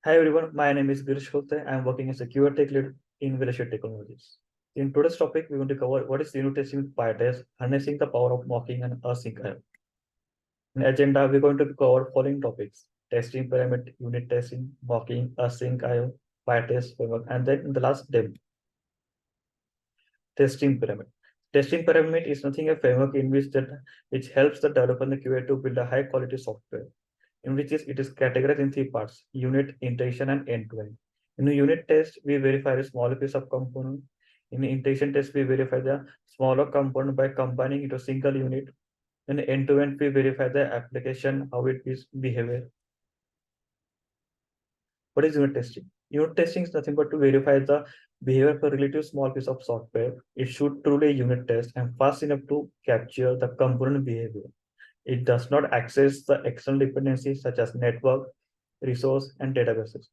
Hi everyone, my name is Girish Kolte. I am working as a QA tech lead in Velotio Technologies. In today's topic, we're going to cover what is unit testing with Pytest, harnessing the power of mocking and async. In agenda, we're going to cover following topics: testing pyramid, unit testing, mocking, async IO, Pytest framework, and then in the last demo, testing pyramid. Testing pyramid is nothing a framework in which helps the developer and the QA to build a high quality software in which it is categorized in three parts: unit, integration, and end-to-end. In a unit test, we verify a smaller piece of component. In the integration test, we verify the smaller component by combining into a single unit. In end-to-end, we verify the application, how it is behavior. What is unit testing? Unit testing is nothing but to verify the behavior of a relatively small piece of software. It should truly unit test and fast enough to capture the component behavior. It does not access the external dependencies such as network, resource, and databases.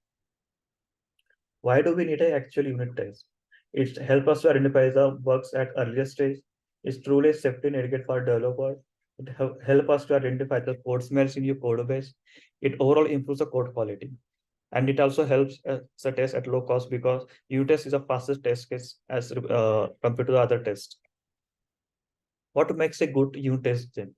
Why do we need an actual unit test? It helps us to identify the bugs at earlier stage. It's truly a safety net for developers. It help us to identify the code smells in your code base. It overall improves the code quality. And it also helps the test at low cost because unit test is the fastest test case as compared to the other tests. What makes a good unit test then?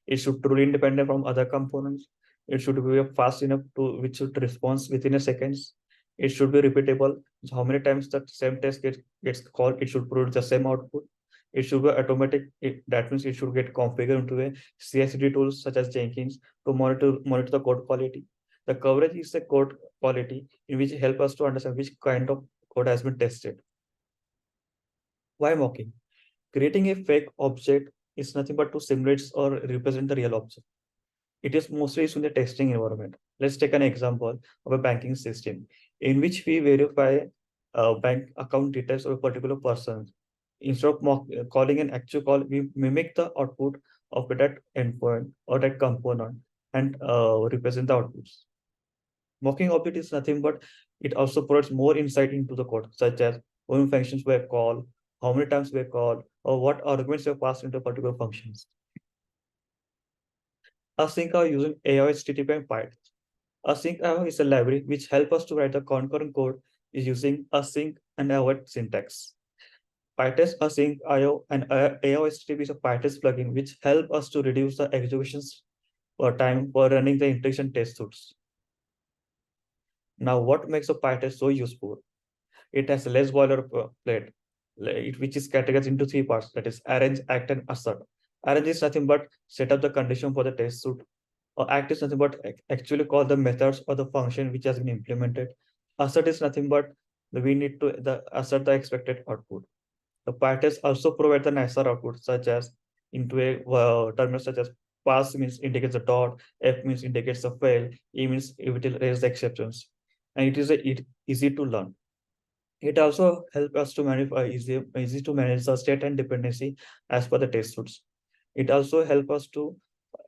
It should truly independent from other components. It should be fast enough to which should respond within a seconds. It should be repeatable. So how many times the same test gets called, it should produce the same output. It should be automatic. That means it should get configured into a CI/CD tools such as Jenkins to monitor the code quality. The coverage is the code quality in which help us to understand which kind of code has been tested. Why mocking? Creating a fake object is nothing but to simulate or represent the real object. It is mostly used in the testing environment. Let's take an example of a banking system in which we verify bank account details of a particular person. Instead of calling an actual call, we mimic the output of that endpoint or that component and represent the outputs. Mocking object is nothing but it also provides more insight into the code, such as how many functions were called, how many times were called, or what arguments were passed into particular functions. Async are using AI HTTP and Python. Async is a library which helps us to write the concurrent code is using async and avoid syntax. Pytest async IO and AO HTTP is a Pytest plugin which help us to reduce the execution time for running the integration test suites. Now, what makes a Pytest so useful? It has less boilerplate, which is categorized into three parts, that is arrange, act, and assert. Arrange is nothing but set up the condition for the test suite, or act is nothing but actually call the methods or the function which has been implemented. Assert is nothing but we need to assert the expected output. The Pytest also provide the nicer output such as into a terminal such as pass means indicates a dot, F means indicates a fail, E means it will raise the exceptions, and it is easy to learn. It also helps us to manage easy to manage the state and dependency as per the test suites. It also helps us to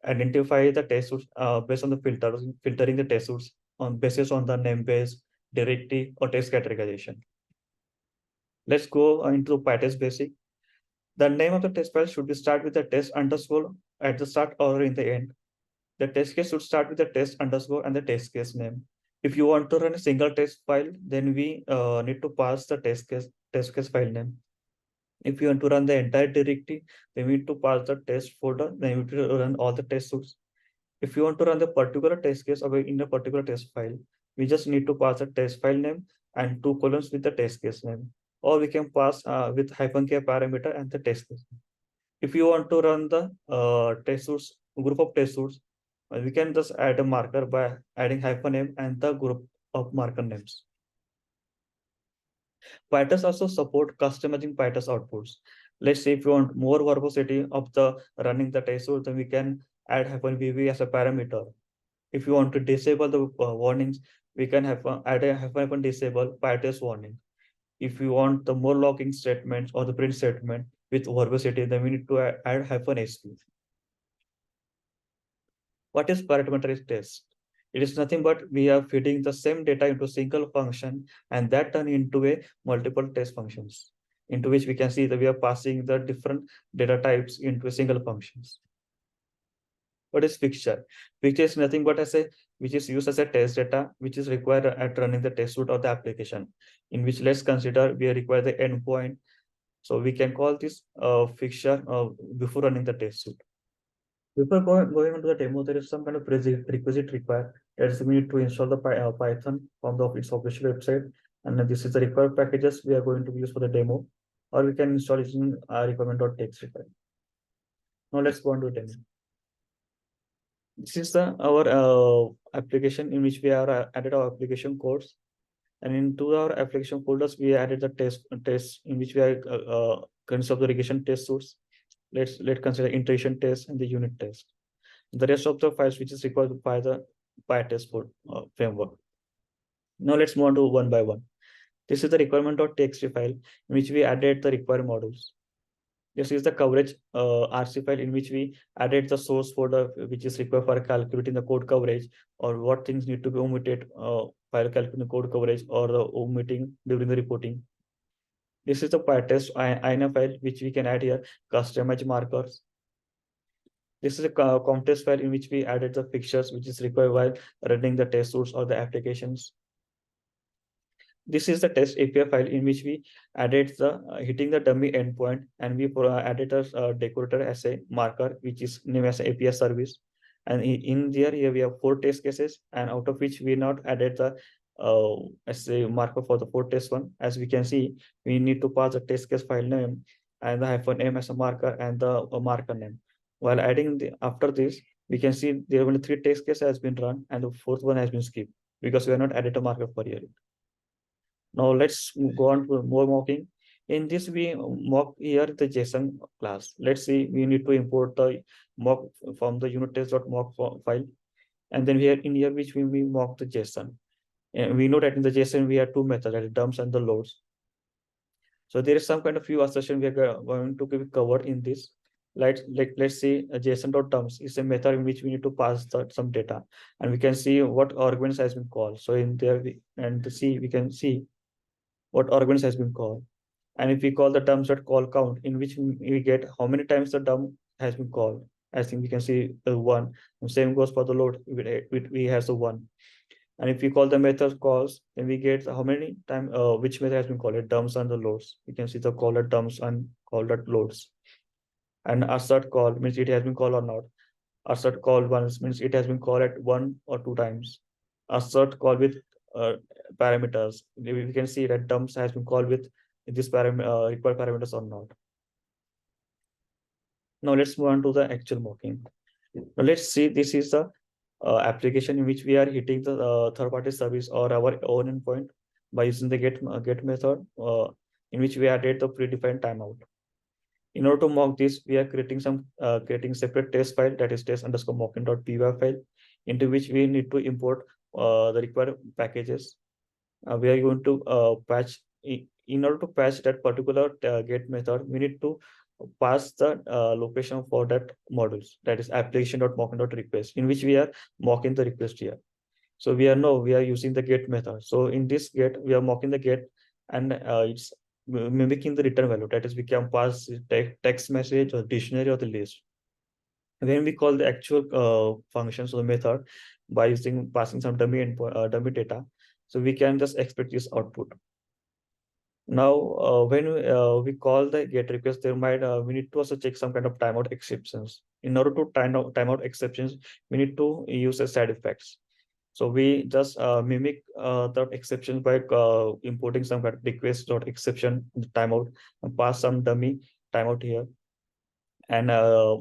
identify the test suites based on the filtering the test suites on basis on the namespace, directory, or test categorization. Let's go into Pytest basic. The name of the test file should be start with the test underscore at the start or in the end. The test case should start with the test underscore and the test case name. If you want to run a single test file, then we need to pass the test case file name. If you want to run the entire directory, then we need to pass the test folder. Then we need to run all the test suites. If you want to run the particular test case in a particular test file, we just need to pass the test file name and two columns with the test case name. Or we can pass with -k parameter and the test case. If you want to run the test suites, group of test suites, we can just add a marker by adding -m and the group of marker names. Pytest also support customizing Pytest outputs. Let's say if you want more verbosity of the running the test suite, then we can add -vv as a parameter. If you want to disable the warnings, we can add a disable Pytest warning. If you want the more logging statements or the print statement with verbosity, then we need to add -sq. What is parameterized test? It is nothing but we are feeding the same data into a single function and that turn into a multiple test functions into which we can see that we are passing the different data types into a single functions. What is fixture? Fixture is nothing but as a which is used as a test data, which is required at running the test suite of the application. In which let's consider we require the endpoint. So we can call this fixture before running the test suite. Before going into the demo, there is some kind of requisite required. That is, we need to install the Python from the its official website, and this is the required packages we are going to use for the demo, or we can install it in requirement.txt file. Now let's go on to demo. This is the our application in which we are added our application codes, and into our application folders we added the test in which we are consider the regression test suites. Let's consider integration test and the unit test. The rest of the files which is required by the Pytest framework. Now let's move on to one by one. This is the requirement.txt file in which we added the required modules. This is the coverage RC file in which we added the source folder which is required for calculating the code coverage, or what things need to be omitted while calculating code coverage, or the omitting during the reporting. This is the Pytest INA file which we can add here customized markers. This is a context file in which we added the fixtures which is required while running the test suites or the applications. This is the test API file in which we added the hitting the dummy endpoint, and we added a decorator as a marker which is named as API service. And in there here we have 4 test cases, and out of which we not added the as a marker for the 4 test one. As we can see, we need to pass the test case file name and the -m as a marker and the marker name. While adding the after this, we can see there are only 3 test cases has been run and the 4th one has been skipped because we are not added a marker for here. Now let's go on to more mocking. In this, we mock here the JSON class. Let's see, we need to import the mock from the unit test.mock file. And then here in here, which we mock the JSON. And we know that in the JSON, we have 2 methods, that is dumps and the loads. So there is some kind of few assertion we are going to be covered in this. Let's say a JSON.dumps is a method in which we need to pass some data, and we can see what arguments has been called. So in there, we can see what arguments has been called. And if we call the dumps.call count, in which we get how many times the dump has been called. I think we can see the 1. And same goes for the load, we has the 1. And if we call the method calls, then we get how many time which method has been called, dumps and the loads. We can see the caller dumps and caller loads. And assert call means it has been called or not. Assert call once means it has been called at 1 or 2 times. Assert call with parameters. We can see that dumps has been called with this required parameters or not. Now let's move on to the actual mocking. Now let's see, this is the application in which we are hitting the third-party service or our own endpoint by using the get method in which we added the predefined timeout. In order to mock this, we are creating separate test file, that is test_mocking.py file, into which we need to import the required packages. We are going to patch. In order to patch that particular get method, we need to pass the location for that modules, that is application.mocking.request, in which we are mocking the request here. So we are using the get method. So in this get, we are mocking the get, and it's mimicking the return value. That is, we can pass text message or dictionary or the list. When we call the actual functions or the method by passing some dummy data, so we can just expect this output. Now, when we call the get request, we need to also check some kind of timeout exceptions. In order to timeout exceptions, we need to use a side effects. So we just mimic the exceptions by importing some kind of request.exception timeout and pass some dummy timeout here, and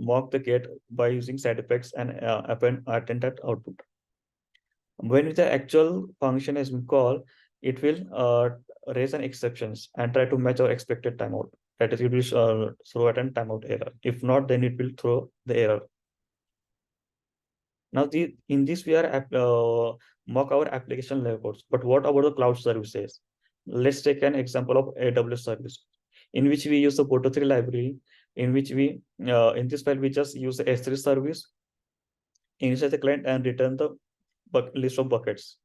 mock the get by using side effects and attend that output. When the actual function has been called, it will raise an exceptions and try to match our expected timeout. That is, it will throw at an timeout error. If not, then it will throw the error. Now, in this we are mock our application levels. But what about the cloud services? Let's take an example of AWS service, in which we use the Proto3 library, in which we in this file we just use the S3 service, initialize the client, and return the list of buckets.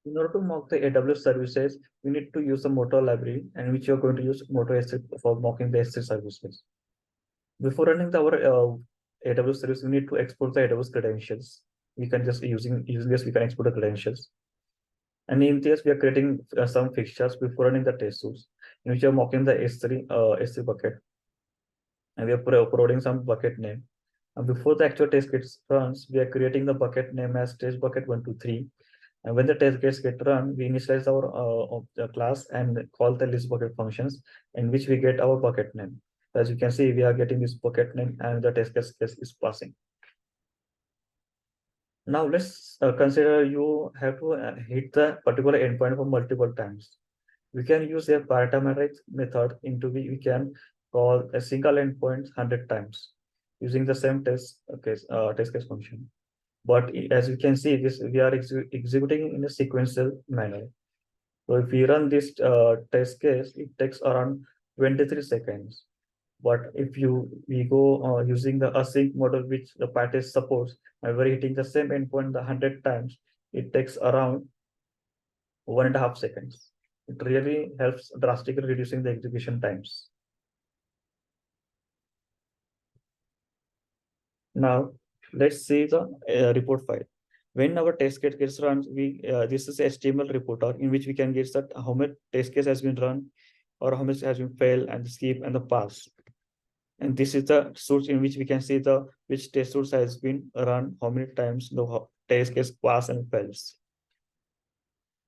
In order to mock the AWS services, we need to use the Motor library, and which you are going to use Motor S3 for mocking the S3 services. Before running our AWS service, we need to export the AWS credentials. We can just using this, we can export the credentials. And in this, we are creating some fixtures before running the test suits, in which we are mocking the S3 bucket, and we are providing some bucket name. And before the actual test gets runs, we are creating the bucket name as test bucket 123. And when the test gets get run, we initialize our the class and call the list bucket functions, in which we get our bucket name. As you can see, we are getting this bucket name, and the test case is passing. Now let's consider you have to hit the particular endpoint for multiple times. We can use a parameterized method into which we can call a single endpoint 100 times using the same test case function. But as you can see, this we are executing in a sequential manner. So if we run this test case, it takes around 23 seconds. But if we go using the async model, which the Pytest supports, and we're hitting the same endpoint the 100 times, it takes around 1.5 seconds. It really helps drastically reducing the execution times. Now, let's see the report file. When our test case gets run, this is HTML reporter in which we can get that how much test case has been run, or how much has been failed, and the skip and the pass. And this is the source in which we can see the which test source has been run, how many times the test case pass and fails.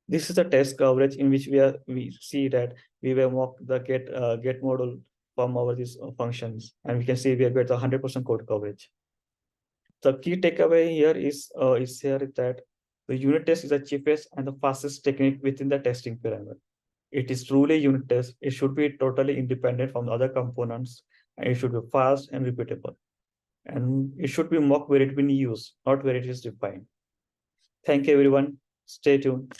This is the test coverage in which we see that we will mock the get model from our these functions, and we can see we have got the 100% code coverage. The key takeaway here is here that the unit test is the cheapest and the fastest technique within the testing pyramid. It is truly unit test. It should be totally independent from the other components, and it should be fast and repeatable. And it should be mocked where it been used, not where it is defined. Thank you, everyone. Stay tuned.